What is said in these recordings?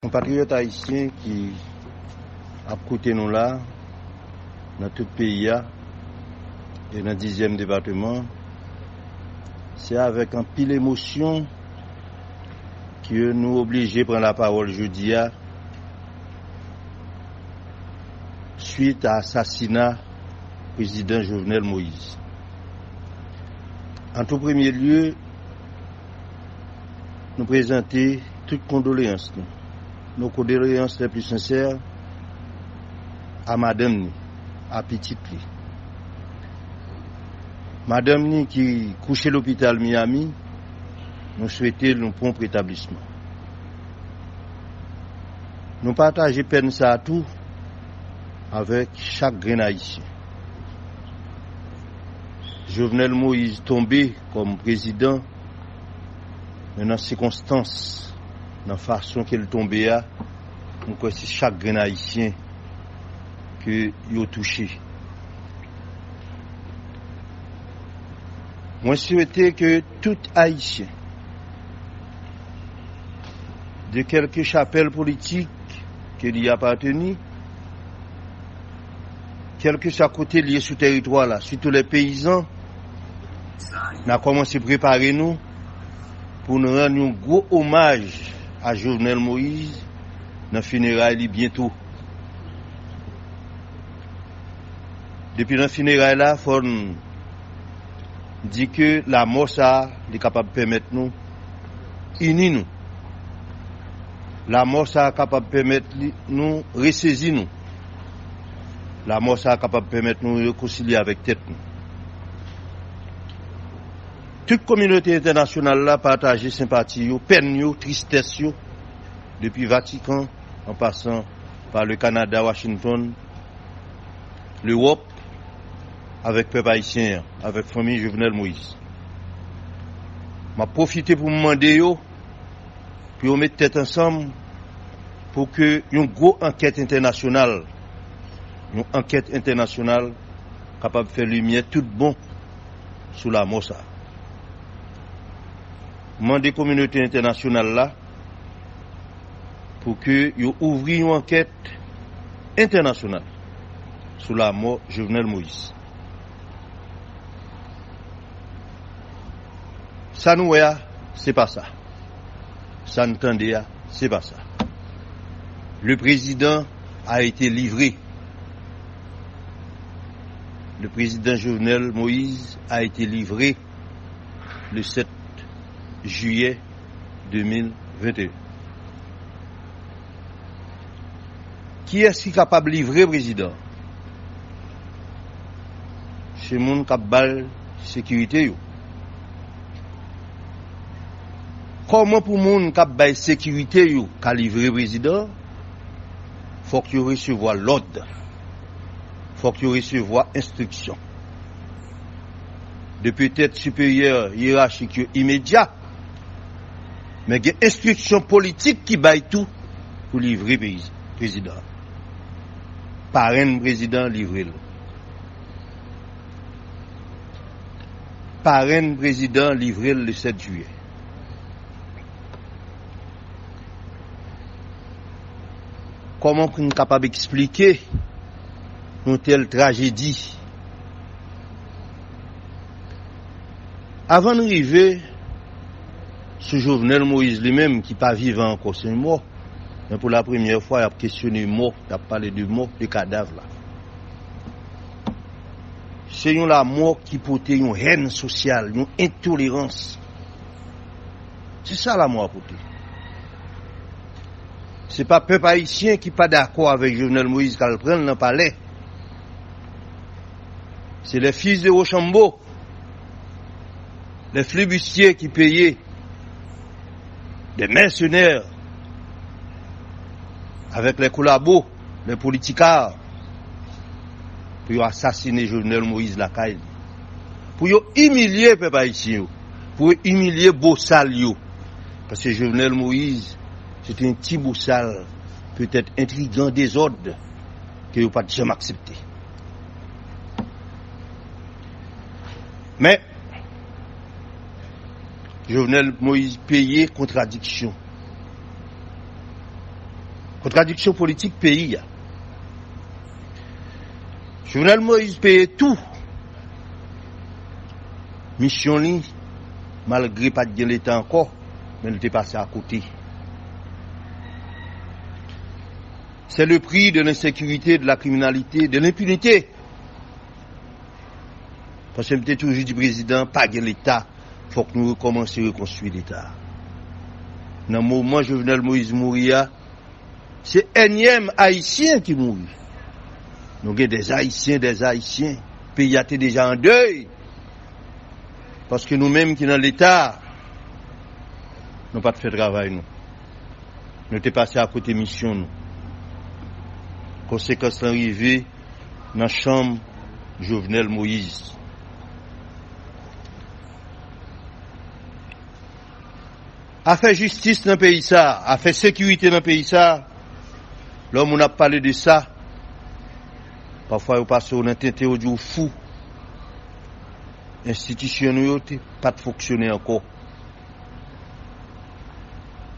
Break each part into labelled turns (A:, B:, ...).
A: Compatriotes haïtiens qui a côté nous là, dans tout le pays et dans le 10e département, c'est avec un pile d'émotion que nous obligés de prendre la parole jeudi suite à l'assassinat du président Jovenel Moïse. En tout premier lieu, nous présenter toutes condoléances. Nos condoléances les plus sincères à madame à petite li. Madame ni qui couche à l'hôpital Miami, nous souhaitons un prompt rétablissement. Nous partageons peine ça à tout avec chaque grain haïtien. Jovenel Moïse tombé comme président, mais dans ces circonstances, dans la façon qu'elle tombait, c'est chaque grain haïtien que il a touché. Moi, je souhaitais que tout haïtien, de quelque chapelle politique qu'il y appartenu, quel que soit côté lié sous territoire là, surtout les paysans, n'a commencé à préparer nous pour nous rendre un gros hommage à Jovenel Moïse dans le funérail bientôt. Depuis le funérail là, il faut dire que la mort ça est capable de permettre nous unir nous. La mort ça est capable de permettre nous ressaisir nous. La mort ça est capable de permettre nous réconcilier avec tête nous. Toute communauté internationale là partage sympathie, peine, tristesse depuis Vatican en passant par le Canada, Washington, l'Europe avec peuple haïtien, avec famille Jovenel Moïse. M'a profité pour me demander pour mettre tête ensemble pour que une grosse enquête internationale capable de faire lumière tout bon sur la mort ça. Demander communauté internationale là pour que yo ouvri une enquête internationale sur la mort de Jovenel Moïse. Ça nous c'est pas ça. Ça nous tendait c'est pas ça. Le président a été livré. Le président Jovenel Moïse a été livré le 7 juillet 2021. Qui est-ce capable de livrer président? C'est le monde qui a bal sécurité. Comment pour le monde qui a bal sécurité qui a livré président? Il faut qu'il recevoir l'ordre. Il faut qu'il recevoir instruction. De peut-être supérieur hiérarchique immédiat. Mais il y a une instruction politique qui baille tout pour livrer le président. Parrain président livré. Parrain président livré le 7 juillet. Comment on est capable d'expliquer une telle tragédie? Avant d'arriver, ce Jovenel Moïse lui-même, qui n'est pas vivant encore, c'est mort. Mais pour la première fois, il a questionné mort, il a parlé de mort, de cadavre là. C'est la mort qui portait une haine sociale, une intolérance. C'est ça la mort à porter. Ce n'est pas le peuple haïtien qui n'est pas d'accord avec Jovenel Moïse qu'elle prend dans le palais. C'est les fils de Rochambeau, les flibustiers qui payaient des mercenaires avec les collabos, les politicards, pour assassiner Jovenel Moïse Lacaille, pour humilier le peuple haïtien, pour humilier Bossal. Parce que Jovenel Moïse, c'est un petit Bossal, peut-être intriguant, désordre, que vous n'avez pas jamais accepté. Mais Jovenel Moïse payé contradiction. Contradiction politique pays. Jovenel Moïse paye tout. Mission li, malgré pas de l'État encore, mais il était passé à côté. C'est le prix de l'insécurité, de la criminalité, de l'impunité. Parce que j'étais toujours dit président, pas de l'État, il faut que nous recommencions à reconstruire l'État. Dans le moment Jovenel Moïse mourir, c'est énième haïtien qui mourit. Nous avons des haïtiens. Le pays a été déjà en deuil. Parce que nous-mêmes qui dans l'État, nous n'avons pas fait travail. Nous sommes passés à côté de mission. Nous. Conséquence arrivée dans la chambre Jovenel Moïse. A fait justice dans le pays ça, a fait sécurité dans le pays ça. L'homme on a parlé de ça. Parfois on passe on entend au jour fou. Institution n'ont pas de fonctionner encore.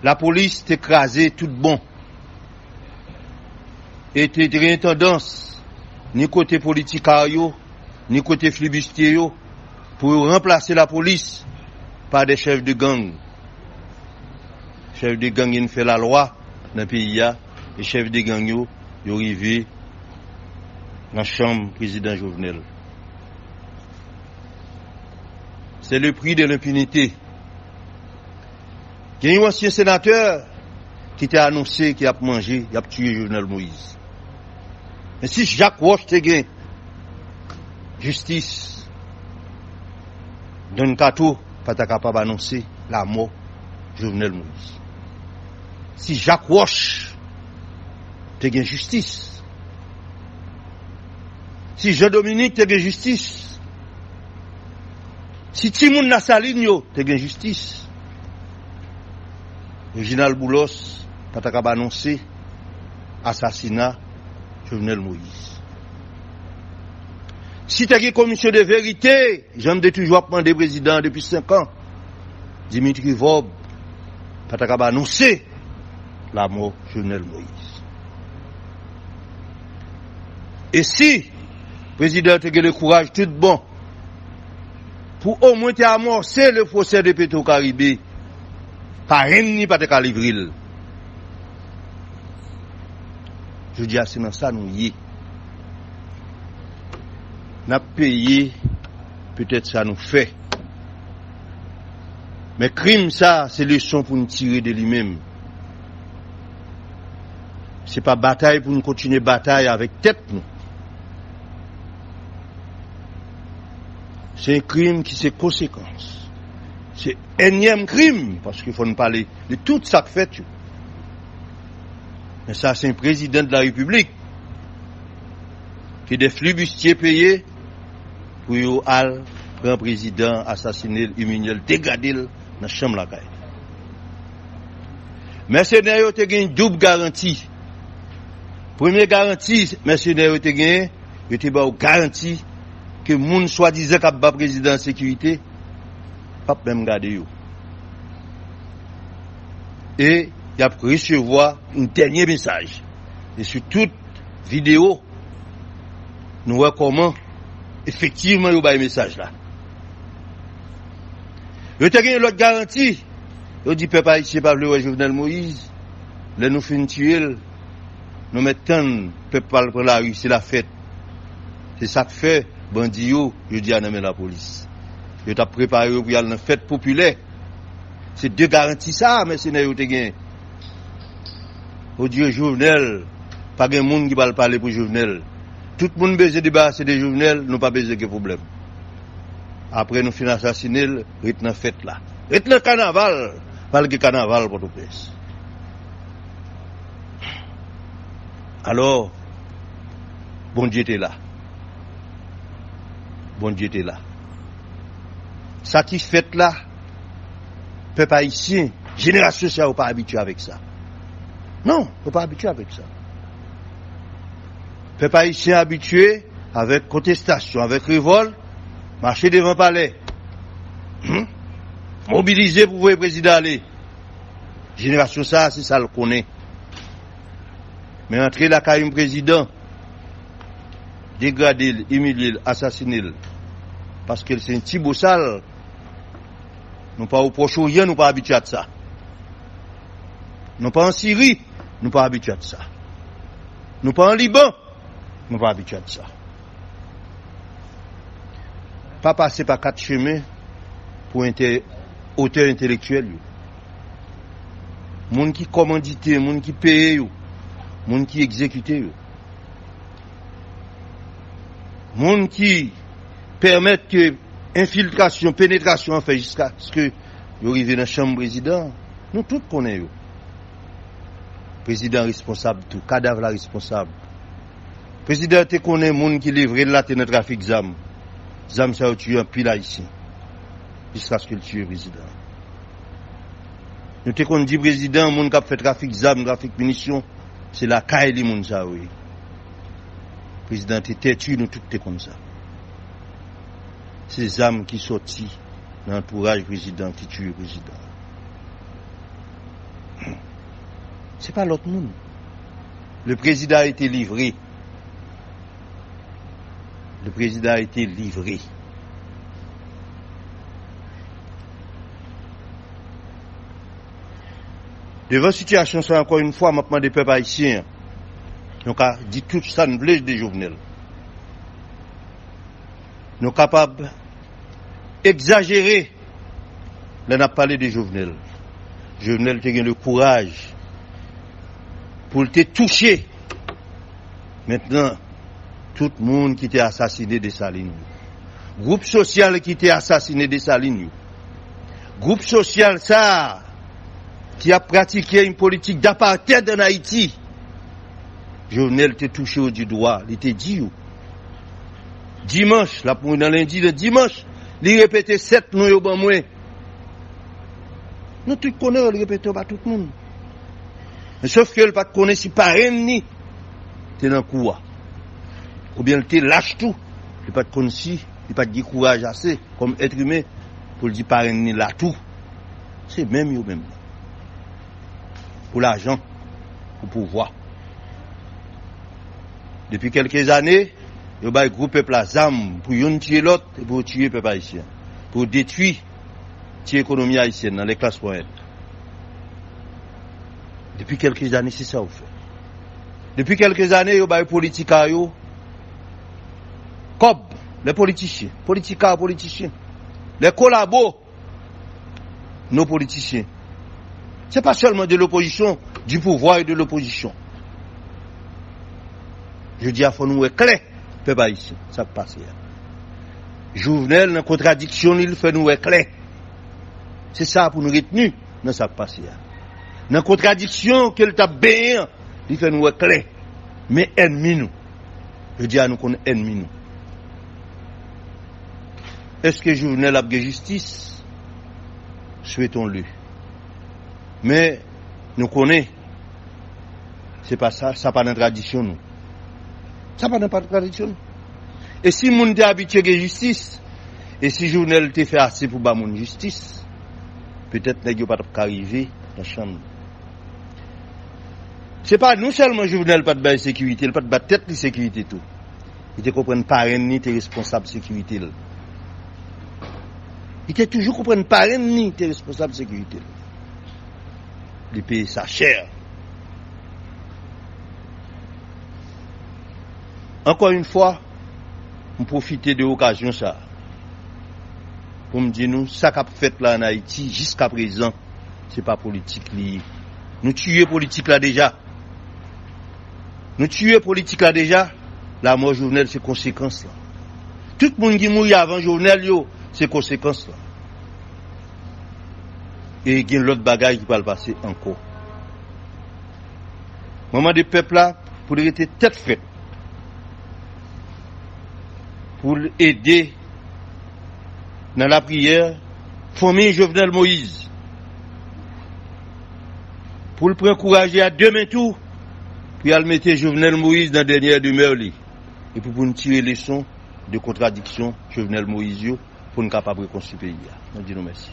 A: La police t'écrasé tout bon. Et t'es une tendance ni côté politique ni côté flibustier pour remplacer la police par des chefs de gang. Chef de gang ils fait la loi dans le pays et chef de gang yo arrivé dans la chambre président Jovenel. C'est le prix de l'impunité. Il y a un ancien sénateur qui t'a annoncé qu'il a mangé, il a tué Jovenel Moïse. Mais si Jacques Roche te gagne justice, Don Kato pas capable d'annoncer la mort de Jovenel Moïse. Si Jacques Roche te gagne justice, si Jean-Dominique te gagne justice, si Timoun Nassaline te gagne justice, Reginald Boulos pas capable d'annoncer assassinat Jovenel Moïse. Si tu as une commission de vérité, j'aime toujours demander président depuis 5 ans, Dimitri Vob, pas capable d'annoncer la mort de Jovenel Moïse. Et si le président a le courage tout bon, pour au moins amorcer le procès de Petro-Caribé, par rien ni pas de livrer. Je dis à c'est dans ça nous y est. N'a payé, peut-être ça nous fait. Mais crime ça, c'est leçon pour nous tirer de lui-même. C'est pas bataille pour nous continuer bataille avec tête nous. C'est un crime qui c'est conséquence. C'est énième crime, parce qu'il faut nous parler de tout ça que fait. Mais ça, c'est un président de la République qui est des flibustiers payés pour y aller prendre un président, assassiner, humilier, dégrader dans la chambre la caille. Mercenaires ont une double garantie. Première garantie, mercenaires ont gagné, ils ont garantie que moun soi-disant qui a président en sécurité, pas même garder yo. Et il a recevoir un dernier message. Et sur toute vidéo, nous voyons comment effectivement il y a un message là. Il y a une autre garantie. Il dit peuple haïtien pas le Jovenel Moïse, là nous fin tuer, nous mettons peuple pour la rue, c'est la fête. C'est ça que fait bandit yo, je dis à nommer la police. Il t'a préparé pour y aller dans fête populaire. C'est deux garanties ça, mais c'est n'a te gain. Au Dieu Jovenel, pas de monde qui va parler pour Jovenel. Tout le monde besoin de débarrasser de Jovenel, nous pas besoin de problème. Après nous finissons assassiner, rete dans fête là. Rete le carnaval, parle de carnaval pour tout le pays. Alors, bon Dieu était là. Bon Dieu était là. Satisfait là, peuple haïtien, génération ça n'est pas habitué avec ça. Non, on n'est pas habitué avec ça. Peuple haïtien habitué avec contestation, avec révolte, marcher devant le palais. Mobiliser pour voir le président aller. Génération ça, c'est ça le connaît. Mais entrer la caille président, dégrader, humilier, assassiner, parce que c'est un petit beau sale, nous pas au Proche-Orient, nous pas habitués à ça. Nous pas en Syrie, nous pas habitués à ça. Nous pas en Liban, nous pas habitués à ça. Pas passer par 4 chemins pour auteur intellectuel. Moun qui commandite, moun qui paye, moun qui exécute, moun qui permettent que infiltration, pénétration fait jusqu'à ce que vous arrivez dans la chambre président. Nous tous connaissons. Président responsable, tout cadavre la responsable. Président te connaît moun qui livre là dans le trafic zam. Zam ça tué un pile ici. Jusqu'à ce que le tue président. Nous te qu'on dit président moun qui a fait trafic zam, trafic munitions, c'est la caille li moun ça oui. Président te têtu nous tout te comme ça. Ces âmes qui sortent dans l'entourage président qui tue le président. C'est pas l'autre monde. Le président a été livré. Le président a été livré. Devant la situation, ça encore une fois, maintenant des peuples haïtiens, nous avons dit tout ça nous blesse des Jovenel. Nous sommes capables d'exagérer. Là, on a parlé de Jovenel. Jovenel a eu le courage pour te toucher. Maintenant, tout le monde qui était assassiné de Saline. Groupe social qui était assassiné de Saline. Groupe social, ça, qui a pratiqué une politique d'apartheid en Haïti. Jovenel te touché au du droit. Il te dit, dimanche, là, pour dans lundi, le dimanche, il répétait 7 noms au ban moins. Nous tous connaissons, il répétait pas tout le monde. Mais sauf que le pas connaît si parrain ni, t'es dans le courant. Ou bien il lâche tout, il pas connaît si, il pas de courage assez, comme être humain, pour le dire parrain ni là tout. C'est même yo même. Pour l'argent, pour pouvoir. Depuis quelques années, il y a un groupe peuple à ZAM pour yon tuer l'autre et pour tuer le peuple haïtien. Pour détruire l'économie haïtienne dans les classes moyennes. Depuis quelques années, c'est ça qu'on fait. Depuis quelques années, il y a un politique à yo. Comme les politiciens, politiciens. Les collabos, nos politiciens. Ce n'est pas seulement de l'opposition, du pouvoir et de l'opposition. Je dis à faut nous éclairer, peuple haïtien, ça passe. Jovenel, dans la contradiction, il fait nous éclairer. C'est ça pour nous retenir dans ça passe. Dans la contradiction qu'il t'a bien, il fait nous éclairer. Mais ennemi nous. Je dis à nous qu'on est ennemi nous. Est-ce que Jovenel a de justice? Souhaitons-le. Mais nous connaissons. C'est pas ça, ça pas dans la tradition nous. Ça pas dans la tradition. Et si moun est habitué à la justice, et si Jovenel te fait assez pour ba moun justice, peut-être n'est-ce pas arriver dans la chambre. C'est pas nous seulement Jovenel pas de sécurité, il pas de tête de sécurité tout. Il te comprend parrain ni tes responsables de sécurité. Il te toujours comprend parrain ni tes responsables de sécurité. Il paye sa chair. Encore une fois, on profite de l'occasion ça pour me dire nous ça qu'a fait là en Haïti jusqu'à présent, c'est pas politique liée. Nous tuons politique là déjà. Nous tuons politique là déjà. La mort Jovenel c'est conséquence là. Tout le monde qui mourit avant Jovenel yo, c'est conséquence là. Et il y a l'autre bagaille qui va le passer encore. Moment de peuple là, pour rester tête faite, pour aider dans la prière, famille Jovenel Moïse, pour le prendre courage à demain tout, puis aller mettre Jovenel Moïse dans la dernière demeure, et pour nous tirer les leçons de contradiction Jovenel Moïse, pour nous capable de reconstruire le pays. On dit nous merci.